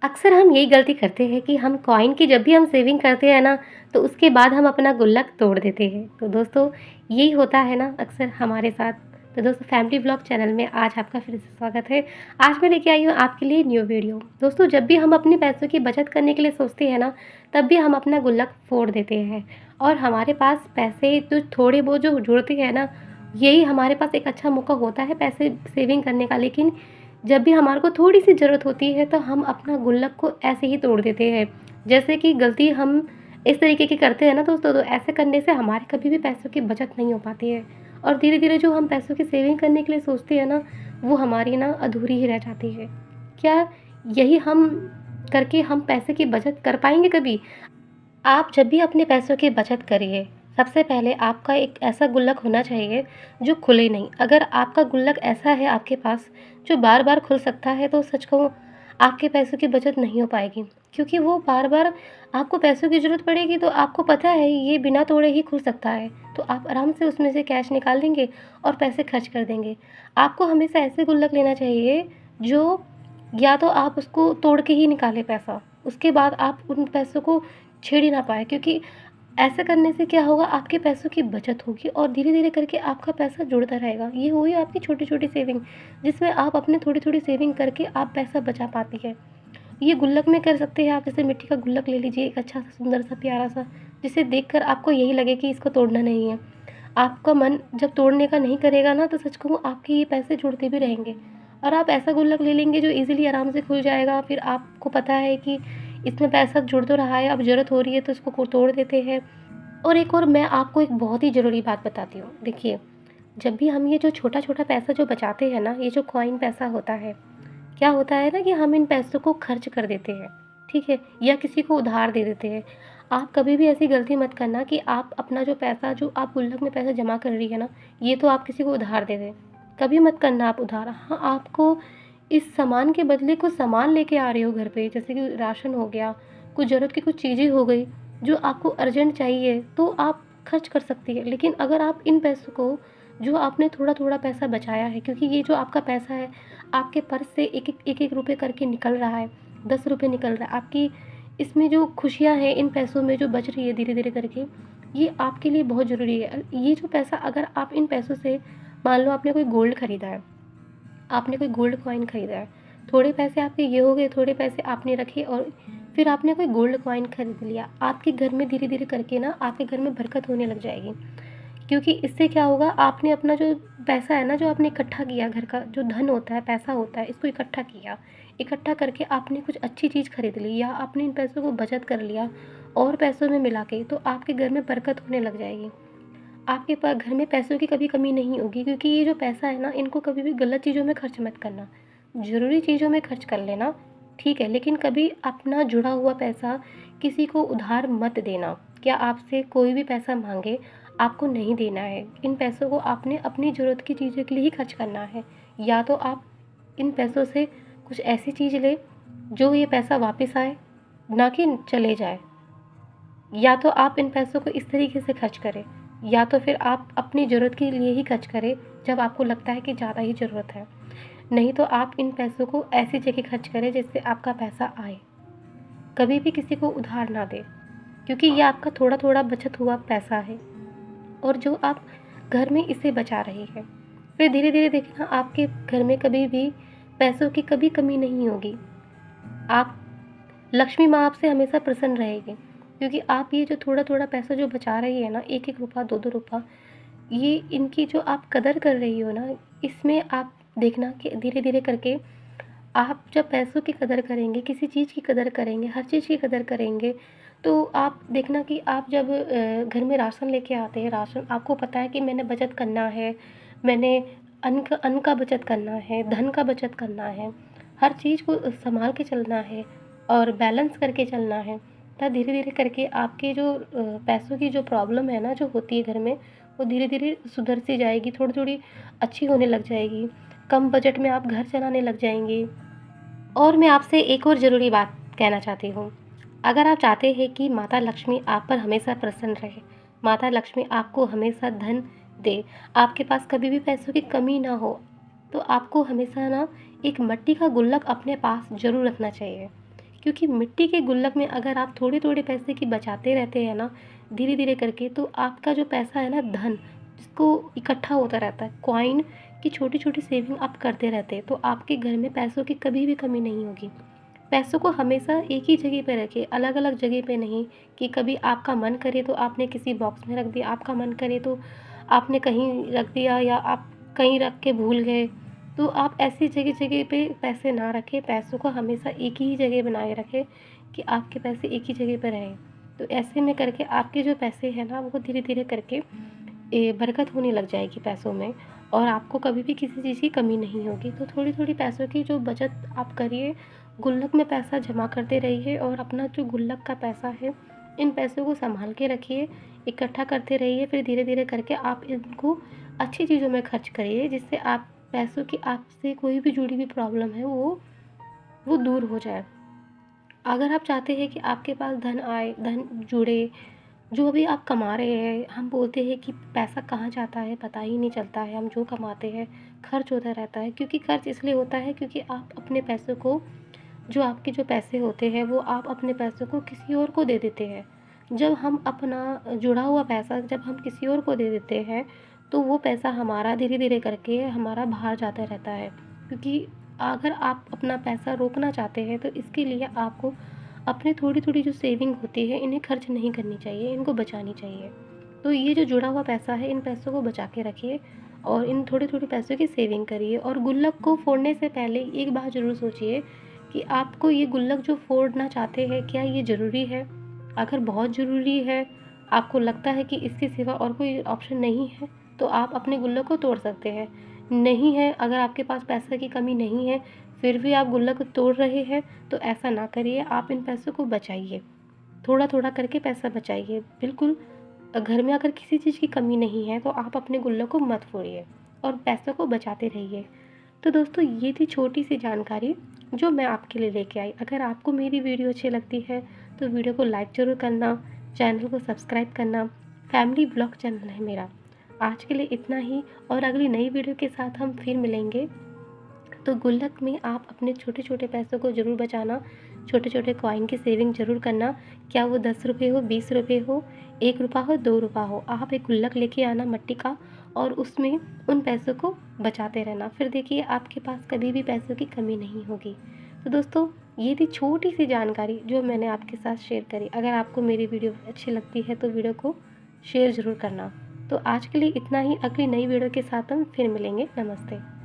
अक्सर हम यही गलती करते हैं कि हम कॉइन की जब भी हम सेविंग करते हैं ना, तो उसके बाद हम अपना गुल्लक तोड़ देते हैं। तो दोस्तों, यही होता है ना अक्सर हमारे साथ। तो दोस्तों, फैमिली व्लॉग चैनल में आज आपका फिर से स्वागत है। आज मैं लेके आई हूँ आपके लिए न्यू वीडियो। दोस्तों, जब भी हम अपने पैसों की बचत करने के लिए सोचते हैं ना, तब भी हम अपना गुल्लक फोड़ देते हैं और हमारे पास पैसे तो थोड़े बहुत जो जुड़ते हैं ना, यही हमारे पास एक अच्छा मौका होता है पैसे सेविंग करने का। लेकिन जब भी हमारे को थोड़ी-सी ज़रूरत होती है, तो हम अपना गुल्लक को ऐसे ही तोड़ देते हैं। जैसे कि गलती हम इस तरीके की करते हैं ना दोस्तों, तो ऐसे करने से हमारे कभी भी पैसों की बचत नहीं हो पाती है और धीरे-धीरे जो हम पैसों की सेविंग करने के लिए सोचते हैं ना, वो हमारी ना अधूरी ही रह जाती है। क्या यही हम करके हम पैसे की बचत कर पाएँगे कभी? आप जब भी अपने पैसों की बचत करिए, सबसे पहले आपका एक ऐसा गुल्लक होना चाहिए जो खुले नहीं। अगर आपका गुल्लक ऐसा है आपके पास जो बार-बार खुल सकता है, तो सच कहूँ आपके पैसों की बचत नहीं हो पाएगी। क्योंकि वो बार-बार आपको पैसों की ज़रूरत पड़ेगी, तो आपको पता है ये बिना तोड़े ही खुल सकता है। तो आप आराम से उसमें से कैश निकाल लेंगे और पैसे खर्च कर देंगे। आपको हमेशा ऐसे गुल्लक लेना चाहिए जो या तो आप उसको तोड़ के ही निकालें पैसा, उसके बाद आप उन पैसों को छेड़ ही ना पाएँ, क्योंकि ऐसा करने से क्या होगा, आपके पैसों की बचत होगी और धीरे-धीरे करके आपका पैसा जुड़ता रहेगा। ये हुई आपकी छोटी-छोटी सेविंग, जिसमें आप अपने थोड़ी-थोड़ी सेविंग करके आप पैसा बचा पाती है। ये गुल्लक में कर सकते हैं आप, जैसे मिट्टी का गुल्लक ले लीजिए, एक अच्छा सा, सुंदर सा, प्यारा सा, जिसे देखकर आपको यही लगे कि इसको तोड़ना नहीं है। आपका मन जब तोड़ने का नहीं करेगा ना, तो सच कहूँ आपके ये पैसे जुड़ते भी रहेंगे और आप ऐसा गुल्लक ले लेंगे जो ईज़िली आराम से खुल जाएगा। फिर आपको पता है कि इसमें पैसा जुड़ तो रहा है, अब ज़रूरत हो रही है तो इसको को तोड़ देते हैं। और एक और मैं आपको एक बहुत ही ज़रूरी बात बताती हूँ। देखिए, जब भी हम ये जो छोटा-छोटा पैसा जो बचाते हैं ना, ये जो कॉइन पैसा होता है, क्या होता है ना कि हम इन पैसों को खर्च कर देते हैं, ठीक है? या किसी को उधार दे देते हैं। आप कभी भी ऐसी गलती मत करना कि आप अपना जो पैसा जो आप गुल्लक में पैसा जमा कर रही है ना, ये तो आप किसी को उधार दे दें। कभी मत करना आप उधार। हाँ, आपको इस सामान के बदले कुछ सामान लेके आ रहे हो घर पे, जैसे कि राशन हो गया, कुछ ज़रूरत की कुछ चीज़ें हो गई, जो आपको अर्जेंट चाहिए, तो आप खर्च कर सकती हैं। लेकिन अगर आप इन पैसों को, जो आपने थोड़ा-थोड़ा पैसा बचाया है, क्योंकि ये जो आपका पैसा है, आपके पर्स से एक-एक रुपए करके निकल रहा है, 10 रुपए निकल रहा है। आपकी इसमें जो खुशियाँ हैं, इन पैसों में जो बच रही है धीरे-धीरे करके, ये आपके लिए बहुत ज़रूरी है। ये जो पैसा, अगर आप इन पैसों से, मान लो आपने कोई गोल्ड खरीदा है, आपने कोई गोल्ड कॉइन खरीदा है, थोड़े पैसे आपके ये हो गए, थोड़े पैसे आपने रखे और फिर आपने कोई गोल्ड कॉइन खरीद लिया। आपके घर में धीरे-धीरे करके ना, आपके घर में बरकत होने लग जाएगी। क्योंकि इससे क्या होगा, आपने अपना जो पैसा है ना, जो आपने इकट्ठा किया, घर का जो धन होता है, पैसा होता है, इसको इकट्ठा किया। इकट्ठा करके आपने कुछ अच्छी चीज़ खरीद ली या आपने इन पैसों को बचत कर लिया और पैसों में मिला के, तो आपके घर में बरकत होने लग जाएगी। आपके घर में पैसों की कभी कमी नहीं होगी, क्योंकि ये जो पैसा है ना, इनको कभी भी गलत चीज़ों में खर्च मत करना। ज़रूरी चीज़ों में खर्च कर लेना, ठीक है, लेकिन कभी अपना जुड़ा हुआ पैसा किसी को उधार मत देना। क्या आपसे कोई भी पैसा माँगे, आपको नहीं देना है। इन पैसों को आपने अपनी ज़रूरत की चीज़ों के लिए ही खर्च करना है। या तो आप इन पैसों से कुछ ऐसी चीज़ लें, जो ये पैसा वापस आए, ना कि चले जाए। या तो आप इन पैसों को इस तरीके से खर्च करें, या तो फिर आप अपनी ज़रूरत के लिए ही खर्च करें, जब आपको लगता है कि ज़्यादा ही ज़रूरत है। नहीं तो आप इन पैसों को ऐसी जगह खर्च करें जिससे आपका पैसा आए। कभी भी किसी को उधार ना दें, क्योंकि ये आपका थोड़ा-थोड़ा बचत हुआ पैसा है और जो आप घर में इसे बचा रही हैं। फिर धीरे-धीरे देखना, आपके घर में कभी भी पैसों की कभी कमी नहीं होगी। आप लक्ष्मी माँ आपसे हमेशा प्रसन्न रहेगी, क्योंकि आप ये जो थोड़ा-थोड़ा पैसा जो बचा रही है ना, 1-1 रुपया, 2-2 रुपया, ये इनकी जो आप कदर कर रही हो ना, इसमें आप देखना कि धीरे-धीरे करके आप जब पैसों की कदर करेंगे, किसी चीज़ की कदर करेंगे, हर चीज़ की कदर करेंगे, तो आप देखना कि आप जब घर में राशन लेके आते हैं, राशन आपको पता है कि मैंने बचत करना है, मैंने अन्न का बचत करना है, धन का बचत करना है, हर चीज़ को सँभाल के चलना है और बैलेंस करके चलना है। तब धीरे-धीरे करके आपके जो पैसों की जो प्रॉब्लम है ना, जो होती है घर में, वो धीरे-धीरे सुधरती जाएगी, थोड़ी-थोड़ी अच्छी होने लग जाएगी। कम बजट में आप घर चलाने लग जाएँगे। और मैं आपसे एक और ज़रूरी बात कहना चाहती हूँ। अगर आप चाहते हैं कि माता लक्ष्मी आप पर हमेशा प्रसन्न रहे, माता लक्ष्मी आपको हमेशा धन दे, आपके पास कभी भी पैसों की कमी ना हो, तो आपको हमेशा ना एक मिट्टी का गुल्लक अपने पास ज़रूर रखना चाहिए। क्योंकि मिट्टी के गुल्लक में अगर आप थोड़े-थोड़े पैसे की बचाते रहते हैं ना, धीरे-धीरे करके, तो आपका जो पैसा है ना, धन जिसको इकट्ठा होता रहता है, कॉइन की छोटी-छोटी सेविंग आप करते रहते हैं, तो आपके घर में पैसों की कभी भी कमी नहीं होगी। पैसों को हमेशा एक ही जगह पे रखें, अलग-अलग जगह पे नहीं, कि कभी आपका मन करे तो आपने किसी बॉक्स में रख दिया, आपका मन करे तो आपने कहीं रख दिया, या आप कहीं रख के भूल गए। तो आप ऐसी जगह-जगह पे पैसे ना रखें, पैसों को हमेशा एक ही जगह बनाए रखें कि आपके पैसे एक ही जगह पे रहें। तो ऐसे में करके आपके जो पैसे हैं ना, वो धीरे-धीरे करके बरकत होने लग जाएगी पैसों में, और आपको कभी भी किसी चीज़ की कमी नहीं होगी। तो थोड़ी-थोड़ी पैसों की जो बचत आप करिए, गुल्लक में पैसा जमा करते रहिए, और अपना जो गुल्लक का पैसा है, इन पैसों को सँभाल के रखिए, इकट्ठा करते रहिए। फिर धीरे-धीरे करके आप इनको अच्छी चीज़ों में खर्च करिए, जिससे आप पैसों की आपसे कोई भी जुड़ी हुई प्रॉब्लम है, वो दूर हो जाए। अगर आप चाहते हैं कि आपके पास धन आए, धन जुड़े, जो भी आप कमा रहे हैं, हम बोलते हैं कि पैसा कहाँ जाता है पता ही नहीं चलता है, हम जो कमाते हैं खर्च होता रहता है। क्योंकि खर्च इसलिए होता है क्योंकि आप अपने पैसों को, जो आपके जो पैसे होते हैं, वो आप अपने पैसों को किसी और को दे देते हैं। जब हम अपना जुड़ा हुआ पैसा जब हम किसी और को दे देते हैं, तो वो पैसा हमारा धीरे-धीरे करके हमारा बाहर जाता रहता है। क्योंकि अगर आप अपना पैसा रोकना चाहते हैं, तो इसके लिए आपको अपनी थोड़ी-थोड़ी जो सेविंग होती है, इन्हें खर्च नहीं करनी चाहिए, इनको बचानी चाहिए। तो ये जो जुड़ा हुआ पैसा है, इन पैसों को बचा के रखिए, और इन थोड़े-थोड़े पैसों की सेविंग करिए। और गुल्लक को फोड़ने से पहले एक बात ज़रूर सोचिए कि आपको ये गुल्लक जो फोड़ना चाहते हैं, क्या ये ज़रूरी है? अगर बहुत ज़रूरी है, आपको लगता है कि इसके सिवा और कोई ऑप्शन नहीं है, तो आप अपने गुल्लक को तोड़ सकते हैं। नहीं है, अगर आपके पास पैसे की कमी नहीं है, फिर भी आप गुल्लक तोड़ रहे हैं, तो ऐसा ना करिए, आप इन पैसों को बचाइए। थोड़ा-थोड़ा करके पैसा बचाइए। बिल्कुल, घर में अगर किसी चीज़ की कमी नहीं है, तो आप अपने गुल्लक को मत फोड़िए, और पैसों को बचाते रहिए। तो दोस्तों, ये थी छोटी-सी जानकारी जो मैं आपके लिए लेके आई। अगर आपको मेरी वीडियो अच्छी लगती है, तो वीडियो को लाइक ज़रूर करना, चैनल को सब्सक्राइब करना। फैमिली ब्लॉग चैनल है मेरा। आज के लिए इतना ही, और अगली नई वीडियो के साथ हम फिर मिलेंगे। तो गुल्लक में आप अपने छोटे-छोटे पैसों को ज़रूर बचाना, छोटे-छोटे कॉइन की सेविंग ज़रूर करना। क्या वो 10 रुपए हो, 20 रुपए हो, 1 रुपया हो, 2 रुपया हो, आप एक गुल्लक लेके आना मिट्टी का, और उसमें उन पैसों को बचाते रहना। फिर देखिए, आपके पास कभी भी पैसों की कमी नहीं होगी। तो दोस्तों, ये थी छोटी-सी जानकारी जो मैंने आपके साथ शेयर करी। अगर आपको मेरी वीडियो अच्छी लगती है, तो वीडियो को शेयर ज़रूर करना। तो आज के लिए इतना ही, अगली नई वीडियो के साथ हम फिर मिलेंगे। नमस्ते।